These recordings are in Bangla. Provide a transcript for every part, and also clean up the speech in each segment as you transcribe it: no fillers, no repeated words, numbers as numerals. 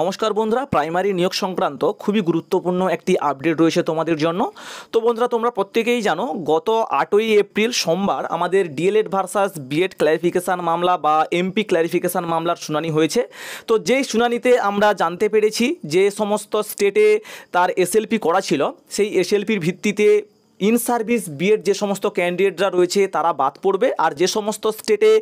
নমস্কার বন্ধুরা, প্রাইমারি নিয়োগ সংক্রান্ত খুবই গুরুত্বপূর্ণ একটি আপডেট রয়েছে তোমাদের জন্য। তো বন্ধুরা, তোমরা প্রত্যেকেই জানো গত 8ই এপ্রিল সোমবার আমাদের ডিএলএড ভার্সাস বিএড ক্ল্যারিফিকেশান মামলা বা এমপি ক্ল্যারিফিকেশান মামলার শুনানি হয়েছে। তো যেই শুনানিতে আমরা জানতে পেরেছি যে সমস্ত স্টেটে তার এসএলপি করা ছিল, সেই এসএলপির ভিত্তিতে ইন সার্ভিস বিএড যে সমস্ত ক্যান্ডিডেটরা রয়েছে তারা বাদ পড়বে, আর যে সমস্ত স্টেটে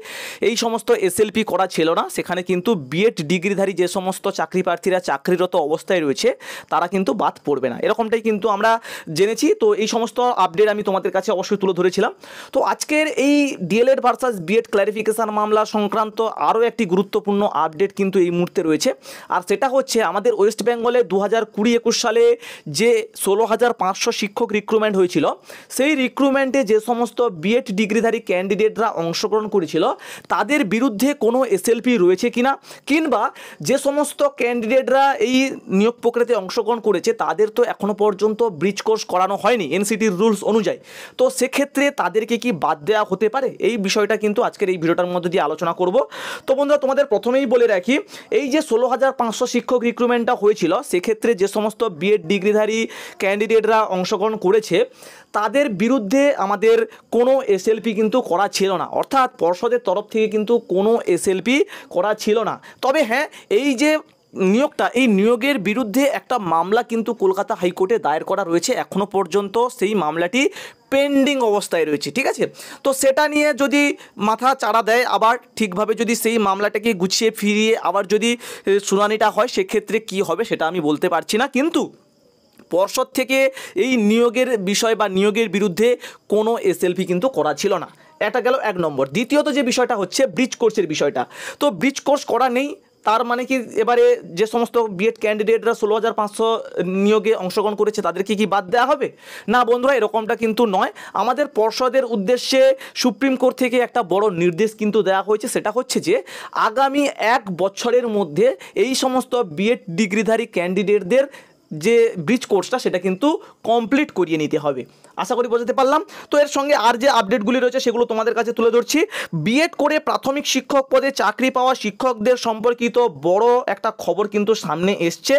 এই সমস্ত এসএলপি করা ছিল না সেখানে কিন্তু বিএড ডিগ্রিধারী যে সমস্ত চাকরি প্রার্থীরা চাকরিরত অবস্থায় রয়েছে তারা কিন্তু বাদ পড়বে না, এরকমটাই কিন্তু আমরা জেনেছি। তো এই সমস্ত আপডেট আমি তোমাদের কাছে অবশ্যই তুলে ধরেছিলাম। তো আজকের এই ডিএলএড ভার্সাস বিএড ক্ল্যারিফিকেশান মামলা সংক্রান্ত আরও একটি গুরুত্বপূর্ণ আপডেট কিন্তু এই মুহূর্তে রয়েছে, আর সেটা হচ্ছে আমাদের ওয়েস্ট বেঙ্গলে 2020-21 সালে যে 16,500 শিক্ষক রিক্রুটমেন্ট হয়েছিল, সেই রিক্রুটমেন্টে যে সমস্ত বিএড ডিগ্রিধারী ক্যান্ডিডেটরা অংশগ্রহণ করেছিল তাদের বিরুদ্ধে কোনো এসএলপি রয়েছে কিনা, কিংবা যে সমস্ত ক্যান্ডিডেটরা এই নিয়োগ প্রক্রিয়াতে অংশগ্রহণ করেছে তাদের তো এখনও পর্যন্ত ব্রিজ কোর্স করানো হয়নি এনসিটির রুলস অনুযায়ী, তো সেক্ষেত্রে তাদেরকে কি বাদ দেওয়া হতে পারে, এই বিষয়টা কিন্তু আজকের এই ভিডিওটার মধ্যে দিয়ে আলোচনা করব। তো বন্ধুরা, তোমাদের প্রথমেই বলে রাখি, এই যে 16,500 শিক্ষক রিক্রুটমেন্টটা হয়েছিল সেক্ষেত্রে যে সমস্ত বিএড ডিগ্রিধারী ক্যান্ডিডেটরা অংশগ্রহণ করেছে তাদের বিরুদ্ধে আমাদের কোনো এসএলপি কিন্তু করা ছিল না, অর্থাৎ পর্ষদের তরফ থেকে কিন্তু কোনো এসএলপি করা ছিল না। তবে হ্যাঁ, এই যে নিয়োগটা, এই নিয়োগের বিরুদ্ধে একটা মামলা কিন্তু কলকাতা হাইকোর্টে দায়ের করা রয়েছে, এখনও পর্যন্ত সেই মামলাটি পেন্ডিং অবস্থায় রয়েছে। ঠিক আছে, তো সেটা নিয়ে যদি মাথা চাড়া দেয়, আবার ঠিকভাবে যদি সেই মামলাটাকে গুছিয়ে ফিরিয়ে আবার যদি শুনানিটা হয় সেক্ষেত্রে কি হবে সেটা আমি বলতে পারছি না, কিন্তু পর্ষদ থেকে এই নিয়োগের বিষয় বা নিয়োগের বিরুদ্ধে কোনো এসএলপি কিন্তু করা ছিল না। এটা গেল এক নম্বর। দ্বিতীয়ত যে বিষয়টা হচ্ছে ব্রিজ কোর্সের বিষয়টা, তো ব্রিজ কোর্স করা নেই তার মানে কি এবারে যে সমস্ত বিএড ক্যান্ডিডেটরা 16,500 নিয়োগে অংশগ্রহণ করেছে তাদেরকে কি বাদ দেওয়া হবে? না বন্ধুরা, এরকমটা কিন্তু নয়। আমাদের পর্ষদের উদ্দেশ্যে সুপ্রিম কোর্ট থেকে একটা বড় নির্দেশ কিন্তু দেওয়া হয়েছে, সেটা হচ্ছে যে আগামী 1 বছরের মধ্যে এই সমস্ত বিএড ডিগ্রিধারী ক্যান্ডিডেটদের যে ব্রিজ কোর্সটা সেটা কিন্তু কমপ্লিট করিয়ে নিতে হবে। আশা করি বোঝাতে পারলাম। তো এর সঙ্গে আর যে আপডেটগুলি রয়েছে সেগুলো তোমাদের কাছে তুলে ধরছি। বিএড করে প্রাথমিক শিক্ষক পদে চাকরি পাওয়া শিক্ষকদের সম্পর্কিত বড় একটা খবর কিন্তু সামনে এসছে।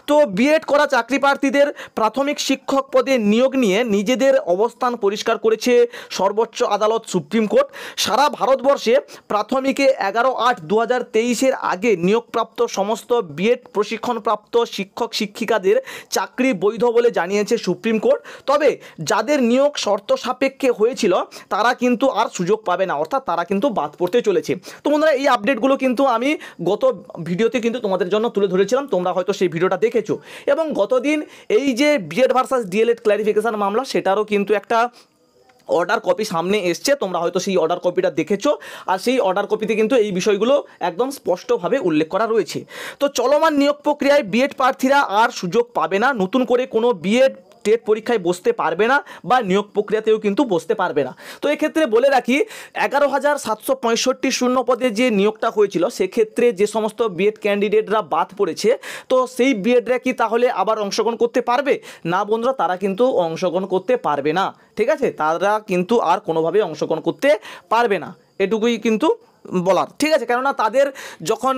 তো বিএড করা চাকরি প্রার্থীদের প্রাথমিক শিক্ষক পদে নিয়োগ নিয়ে নিজেদের অবস্থান পরিষ্কার করেছে সর্বোচ্চ আদালত সুপ্রিম কোর্ট। সারা ভারতবর্ষে প্রাথমিকে 11/8/2023 আগে নিয়োগপ্রাপ্ত সমস্ত বিএড প্রশিক্ষণপ্রাপ্ত শিক্ষক শিক্ষিকাদের চাকরি বৈধ বলে জানিয়েছে সুপ্রিম কোর্ট। তবে যাদের নিয়োগ শর্ত সাপেক্ষে হয়েছিল তারা কিন্তু আর সুযোগ পাবে না, অর্থাৎ তারা কিন্তু বাদ পড়তে চলেছে। তো বন্ধুরা, এই আপডেটগুলো কিন্তু আমি গত ভিডিওতে কিন্তু তোমাদের জন্য তুলে ধরেছিলাম, তোমরা হয়তো সেই ভিডিওটা দেখেছো। এবং গতদিন এই যে বিএড ভার্সাস ডিএলএড ক্ল্যারিফিকেশন মামলা সেটারও কিন্তু একটা অর্ডার কপি সামনে এসছে, তোমরা হয়তো সেই অর্ডার কপিটা দেখেছো, আর সেই অর্ডার কপিতে কিন্তু এই বিষয়গুলো একদম স্পষ্টভাবে উল্লেখ করা রয়েছে। তো চলমান নিয়োগ প্রক্রিয়ায় বিএড প্রার্থীরা আর সুযোগ পাবে না, নতুন করে কোনো বিএড টেট পরীক্ষায় বসতে পারবে না বা নিয়োগ প্রক্রিয়াতেও কিন্তু বসতে পারবে না। তো এক্ষেত্রে বলে রাখি, 11,765 শূন্য পদে যে নিয়োগটা হয়েছিল সেক্ষেত্রে যে সমস্ত বিএড ক্যান্ডিডেটরা বাদ পড়েছে, তো সেই বিএডরা কি তাহলে আবার অংশগ্রহণ করতে পারবে? না বন্ধুরা, তারা কিন্তু অংশগ্রহণ করতে পারবে না। ঠিক আছে, তারা কিন্তু আর কোনোভাবে অংশগ্রহণ করতে পারবে না, এটুকুই কিন্তু বলার। ঠিক আছে, কেননা তাদের যখন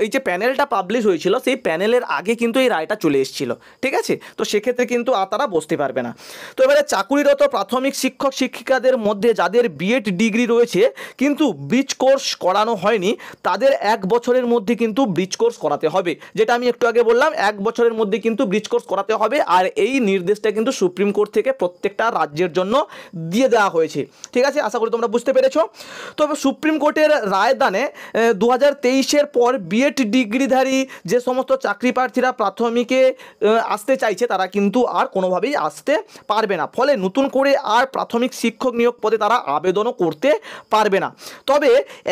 এই যে প্যানেলটা পাবলিশ হয়েছিল সেই প্যানেলের আগে কিন্তু এই রায়টা চলে এসেছিল। ঠিক আছে, তো সেক্ষেত্রে কিন্তু আর তারা বসতে পারবে না। তো এবারে চাকুরিরত প্রাথমিক শিক্ষক শিক্ষিকাদের মধ্যে যাদের বিএড ডিগ্রি রয়েছে কিন্তু ব্রিজ কোর্স করানো হয়নি তাদের 1 বছরের মধ্যে কিন্তু ব্রিজ কোর্স করাতে হবে, যেটা আমি একটু আগে বললাম, 1 বছরের মধ্যে কিন্তু ব্রিজ কোর্স করাতে হবে। আর এই নির্দেশটা কিন্তু সুপ্রিম কোর্ট থেকে প্রত্যেকটা রাজ্যের জন্য দিয়ে দেওয়া হয়েছে। ঠিক আছে, আশা করি তোমরা বুঝতে পেরেছো। তবে সুপ্রিম কোর্টের রায়দানে 2023 পর বিএড ডিগ্রিধারী যে সমস্ত চাকরি প্রার্থীরা প্রাথমিকে আসতে চাইছে তারা কিন্তু আর কোনোভাবেই আসতে পারবে না, ফলে নতুন করে আর প্রাথমিক শিক্ষক নিয়োগ পদে তারা আবেদনও করতে পারবে না। তবে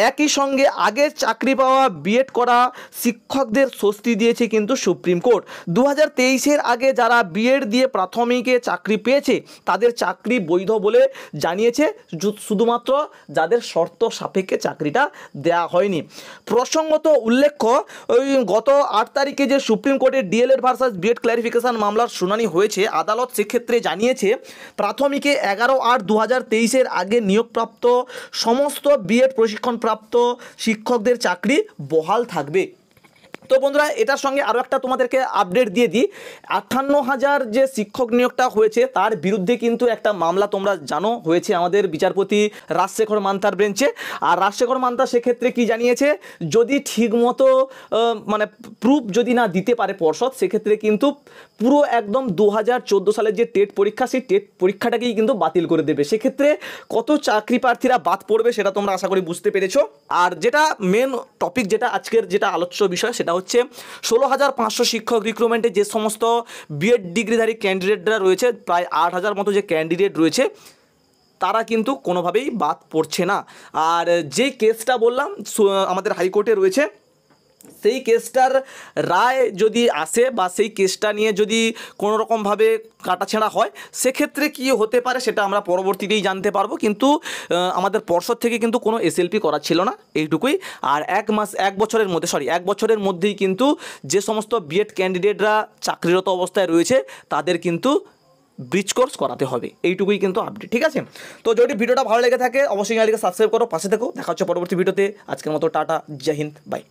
একই সঙ্গে আগে চাকরি পাওয়া বিএড করা শিক্ষকদের স্বস্তি দিয়েছে কিন্তু সুপ্রিম কোর্ট। 2023 আগে যারা বিএড দিয়ে প্রাথমিকে চাকরি পেয়েছে তাদের চাকরি বৈধ বলে জানিয়েছে, শুধুমাত্র যাদের শর্ত সাপেক্ষে চাকরিটা দেয়া হয়নি। প্রসঙ্গত উল্লেখ্য, ওই গত 8 তারিখে যে সুপ্রিম কোর্টের ডিএলএড ভার্সাস বিএড ক্ল্যারিফিকেশন মামলার শুনানি হয়েছে, আদালত সেক্ষেত্রে জানিয়েছে প্রাথমিকে 11/8/2023 আগে নিয়োগপ্রাপ্ত সমস্ত বিএড প্রশিক্ষণপ্রাপ্ত শিক্ষকদের চাকরি বহাল থাকবে। তো বন্ধুরা এটার সঙ্গে আরও একটা তোমাদেরকে আপডেট দিয়ে দিই, 58,000 যে শিক্ষক নিয়োগটা হয়েছে তার বিরুদ্ধে কিন্তু একটা মামলা তোমরা জানো হয়েছে আমাদের বিচারপতি রাজশেখর মান্তার বেঞ্চে। আর রাজশেখর মান্তা সেক্ষেত্রে কি জানিয়েছে, যদি ঠিকমতো মানে প্রুফ যদি না দিতে পারে পর্ষদ, সেক্ষেত্রে কিন্তু পুরো একদম 2014 সালের যে টেট পরীক্ষা, সেই টেট পরীক্ষাটাকেই কিন্তু বাতিল করে দেবে। সেক্ষেত্রে কত চাকরি প্রার্থীরা বাদ পড়বে সেটা তোমরা আশা করি বুঝতে পেরেছো। আর যেটা মেন টপিক, যেটা আজকের যেটা আলোচ্য বিষয়, সেটা হচ্ছে 16,500 শিক্ষক রিক্রুটমেন্টে যে সমস্ত বিএড ডিগ্রিধারী ক্যান্ডিডেটরা রয়েছে, প্রায় 8,000 মতো যে ক্যান্ডিডেট রয়েছে, তারা কিন্তু কোনোভাবেই বাদ পড়ছে না। আর যে কেসটা বললাম আমাদের হাইকোর্টে রয়েছে, সেই কেসটার রায় যদি আসে বা সেই কেসটা নিয়ে যদি কোনো রকমভাবে কাটাছেঁড়া হয়, সেক্ষেত্রে কী হতে পারে সেটা আমরা পরবর্তীতেই জানতে পারবো। কিন্তু আমাদের পর্ষদ থেকে কিন্তু কোনো এসএলপি করা ছিল না, এইটুকুই। আর এক বছরের মধ্যেই কিন্তু যে সমস্ত বিএড ক্যান্ডিডেটরা চাকরিরত অবস্থায় রয়েছে তাদের কিন্তু ব্রিজ কোর্স করাতে হবে, এইটুকুই কিন্তু আপডেট। ঠিক আছে, তো যদি ভিডিওটা ভালো লেগে থাকে অবশ্যই চ্যানেলটিকে সাবস্ক্রাইব করো, পাশে থেকো। দেখা হচ্ছে পরবর্তী ভিডিওতে। আজকের মতো টাটা, জয় হিন্দ, বাই।